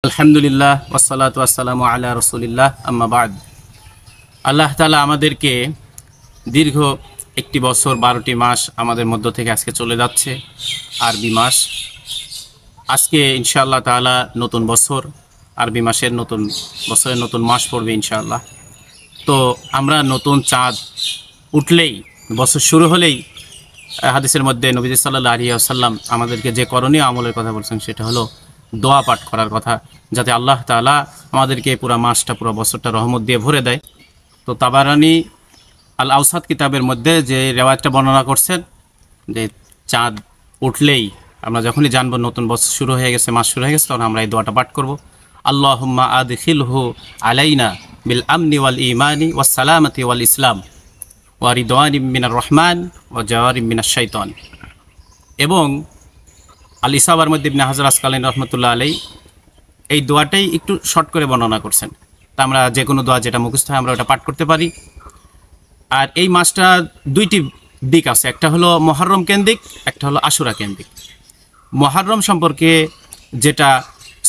আলহামদুলিল্লাহ ওয়াসসালাতু ওয়াসসালামু আলা রাসূলিল্লাহ আম্মা বাদ। আল্লাহ তাআলা আমাদেরকে দীর্ঘ একটি বছর 12টি মাস আমাদের মধ্য থেকে আজকে চলে যাচ্ছে, আরবি মাস। আজকে ইনশাআল্লাহ তাআলা নতুন বছর, আরবি মাসের নতুন বছরের নতুন মাস পড়বে ইনশাআল্লাহ। তো আমরা নতুন চাঁদ উঠলেই, বছর শুরু হলেই হাদিসের মধ্যে নবী সাল্লাল্লাহু আলাইহি ওয়াসাল্লাম আমাদেরকে যে করণীয় আমলের কথা বলছেন সেটা হলো দোয়া পাঠ করার কথা, যাতে আল্লাহ তাআলা আমাদেরকে পুরো মাসটা, পুরো বছরটা রহমত দিয়ে ভরে দেয়। তো তাবারানি আল আওসাত কিতাবের মধ্যে যে রেওয়ায়তটা বর্ণনা করছেন যে চাঁদ উঠলেই, আমরা যখনই জানবো নতুন বছর শুরু হয়ে গেছে, মাস শুরু হয়ে গেছে, তখন আমরা এই দোয়াটা পাঠ করব। আল্লাহুম্মা আদখিলহু আলাইনা বিল আমনি ওয়াল ঈমানি ওয়াস সালামাতি ওয়াল ইসলাম ওয়া রিদওয়ানিম মিনার রহমান ওয়া জাওয়ারিম মিনাশ শাইতান। এবং আল ইসাবার মধ্যে ইবনে হাজার আসকালানী রহমতুল্লাহ আলাইহি এই দোয়াটাই একটু শর্ট করে বর্ণনা করছেন। তা আমরা যে কোনো দোয়া যেটা মুখস্থ হয় আমরা ওটা পাঠ করতে পারি। আর এই মাসটা দুইটি দিক আছে, একটা হলো মুহররম কেন্দ্রিক, একটা হলো আশুরা কেন্দ্রিক। মুহররম সম্পর্কে যেটা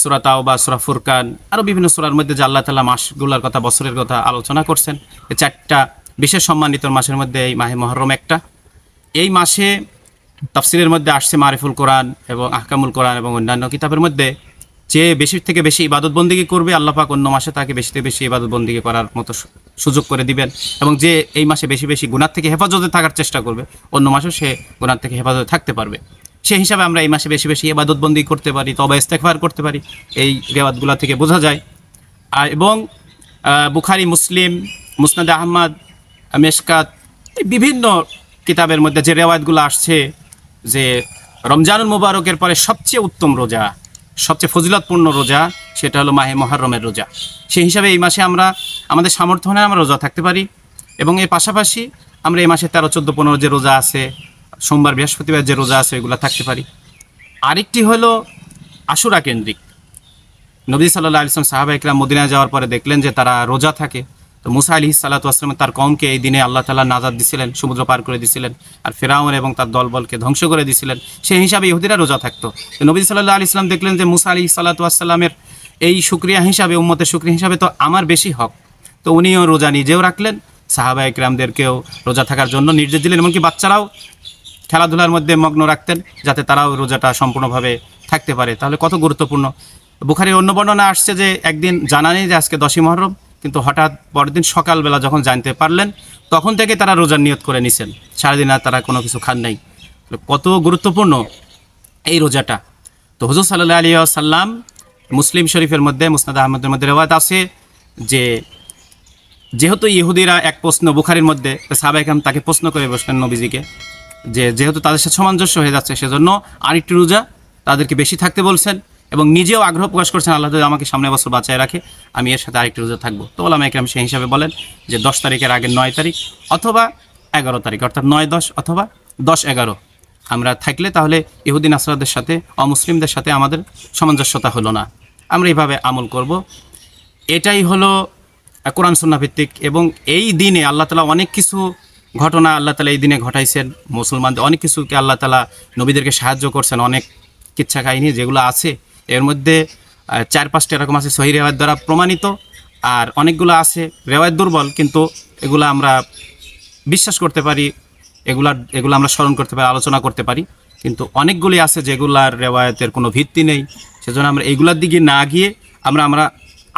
সূরা তাওবা, সূরা ফুরকান, আরও বিভিন্ন সূরার মধ্যে যে আল্লাহ তাআলা মাসগুলোর কথা, বছরের কথা আলোচনা করছেন, এই চারটা বিশেষ সম্মানিত মাসের মধ্যে এই মাহে মুহররম একটা। এই মাসে তাফসিরের মধ্যে আসছে মারিফুল কোরআন এবং আহকামুল কোরআন এবং অন্যান্য কিতাবের মধ্যে যে বেশি থেকে বেশি ইবাদত বন্দিগি করবে, আল্লাহ পাক অন্য মাসে তাকে বেশি থেকে বেশি ইবাদত বন্দিগি করার মতো সুযোগ করে দিবেন। এবং যে এই মাসে বেশি বেশি গুনাহ থেকে হেফাজতে থাকার চেষ্টা করবে, অন্য মাসেও সে গুনাহ থেকে হেফাজতে থাকতে পারবে। সেই হিসাবে আমরা এই মাসে বেশি বেশি ইবাদত বন্দিগি করতে পারি, তওবা ইস্তেগফার করতে পারি, এই রিওয়ায়াতগুলো থেকে বোঝা যায়। এবং বুখারী, মুসলিম, মুসনাদ আহমদ, মেশকাত, বিভিন্ন কিতাবের মধ্যে যে রিওয়ায়াতগুলো আসছে যে রমজানুল মুবারকের পরে সবচেয়ে উত্তম রোজা, সবচেয়ে ফজিলতপূর্ণ রোজা সেটা হলো মাহে মুহররমের রোজা। সেই হিসাবে এই মাসে আমরা আমাদের সামর্থ্য হলে আমরা রোজা থাকতে পারি। এবং এর পাশাপাশি আমরা এই মাসে 13, 14, 15 যে রোজা আছে, সোমবার, বৃহস্পতিবার যে রোজা আছে, এগুলো থাকতে পারি। আরেকটি হলো আশুরা কেন্দ্রিক। নবী সাল্লাল্লাহু আলাইহি ওয়াসাল্লাম সাহাবা ইকরাম মদিনায় যাওয়ার পরে দেখলেন যে তারা রোজা থাকে। তো মুসা আলাইহিস সালাতু ওয়াস সালাম তার কওমকে এই দিনে আল্লাহ তাআলা নাজাত দিছিলেন, সমুদ্র পার করে দিছিলেন, আর ফিরআউন এবং তার দলবলকে ধ্বংস করে দিছিলেন। সেই হিসাবে ইহুদিরা রোজা থাকতো। তো নবী সাল্লাল্লাহু আলাইহি ওয়াসাল্লাম দেখলেন যে মুসা আলাইহিস সালাতু ওয়াস সালামের এই শুকরিয়া হিসাবে, উম্মতের শুকরিয়া হিসাবে তো আমার বেশি হক। তো উনিও রোজা নিজেও রাখলেন, সাহাবা ইকরামদেরকেও রোজা থাকার জন্য নির্দেশ দিলেন। এমনকি বাচ্চারাও খেলাধুলার মধ্যে মগ্ন রাখতেন, যাতে তারাও রোজাটা সম্পূর্ণভাবে থাকতে পারে। তাহলে কত গুরুত্বপূর্ণ। বুখারীর অন্য বর্ণনা আসছে যে একদিন জানা নেই যে আজকে 10ই মুহররম, কিন্তু হঠাৎ পরের দিন সকালবেলা যখন জানতে পারলেন, তখন থেকে তারা রোজার নিয়ত করে নিছেন। সারাদিন আর তারা কোনো কিছু খান নাই। কত গুরুত্বপূর্ণ এই রোজাটা। তো হুজুর সাল্লাল্লাহু আলাইহি ওয়াসাল্লাম, মুসলিম শরীফের মধ্যে, মুসনাদ আহমদের মধ্যে রিওয়ায়াত আছে যে যেহেতু ইহুদিরা এক প্রশ্ন বুখারীর মধ্যে, সাহাবায়ে কেরাম তাকে প্রশ্ন করে বসলেন নবীজিকে যে যেহেতু তাদের সাথে সামঞ্জস্য হয়ে যাচ্ছে, সেজন্য আরেকটি রোজা তাদেরকে বেশি থাকতে বলছেন এবং নিজেও আগ্রহ প্রকাশ করছেন, আল্লাহ যদি আমাকে সামনে বছর বাঁচায় রাখে, আমি এর সাথে আরেকটি রোজা থাকবো। তো ওলামা ইকরাম সেই হিসাবে বলেন যে 10 তারিখের আগে 9 তারিখ অথবা 11 তারিখ, অর্থাৎ 9, 10 অথবা 10, 11 আমরা থাকলে তাহলে ইহুদি নাসরাদের সাথে, অমুসলিমদের সাথে আমাদের সামঞ্জস্যতা হলো না। আমরা এইভাবে আমল করব। এটাই হলো কোরআন সুন্নাহ ভিত্তিক। এবং এই দিনে আল্লাহ তাআলা অনেক কিছু ঘটনা আল্লাহ তাআলা এই দিনে ঘটাইছেন। মুসলমানদের অনেক কিছুকে আল্লাহ তাআলা নবীদেরকে সাহায্য করছেন, অনেক কিচ্ছা কাহিনী যেগুলো আছে। এর মধ্যে 4-5টা এরকম আছে সহিহ রিওয়ায়াত দ্বারা প্রমাণিত, আর অনেকগুলো আছে রিওয়ায়াত দুর্বল, কিন্তু এগুলো আমরা বিশ্বাস করতে পারি, এগুলো আমরা স্মরণ করতে পারি, আলোচনা করতে পারি। কিন্তু অনেকগুলি আছে যেগুলার রিওয়ায়াতের কোনো ভিত্তি নেই। সেজন্য আমরা এগুলার দিকে না গিয়ে আমরা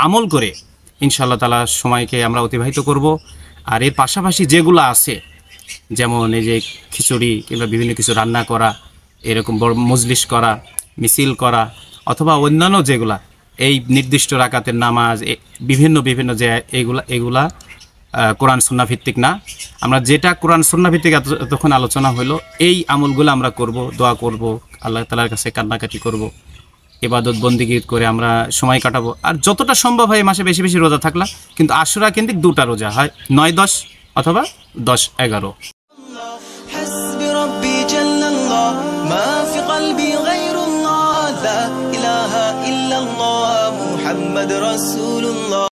আমল করে ইনশাআল্লাহ তাআলা সময়কে আমরা অতিবাহিত করব। আর এর পাশাপাশি যেগুলো আছে, যেমন এই যে খিচুড়ি কিংবা বিভিন্ন কিছু রান্না করা, এরকম বড় মজলিস করা, মিছিল করা, অথবা অন্যান্য যেগুলা এই নির্দিষ্ট রাকাতের নামাজ, বিভিন্ন যে এগুলা কোরআন সুন্নাহ ভিত্তিক না। আমরা যেটা কোরআন সুন্নাহ ভিত্তিক এতক্ষণ আলোচনা হলো, এই আমলগুলো আমরা করব, দোয়া করব, আল্লাহ তাআলার কাছে কান্নাকাটি করব, ইবাদত বন্দিগি করে আমরা সময় কাটাবো। আর যতটা সম্ভব হয় এই মাসে বেশি বেশি রোজা থাকলা, কিন্তু আশুরা কেন্দ্রিক 2টা রোজা হয়, 9, 10 অথবা 10, 11। حسبي ربي جل الله ما في قلبي غير الله لا إله إلا الله محمد رسول الله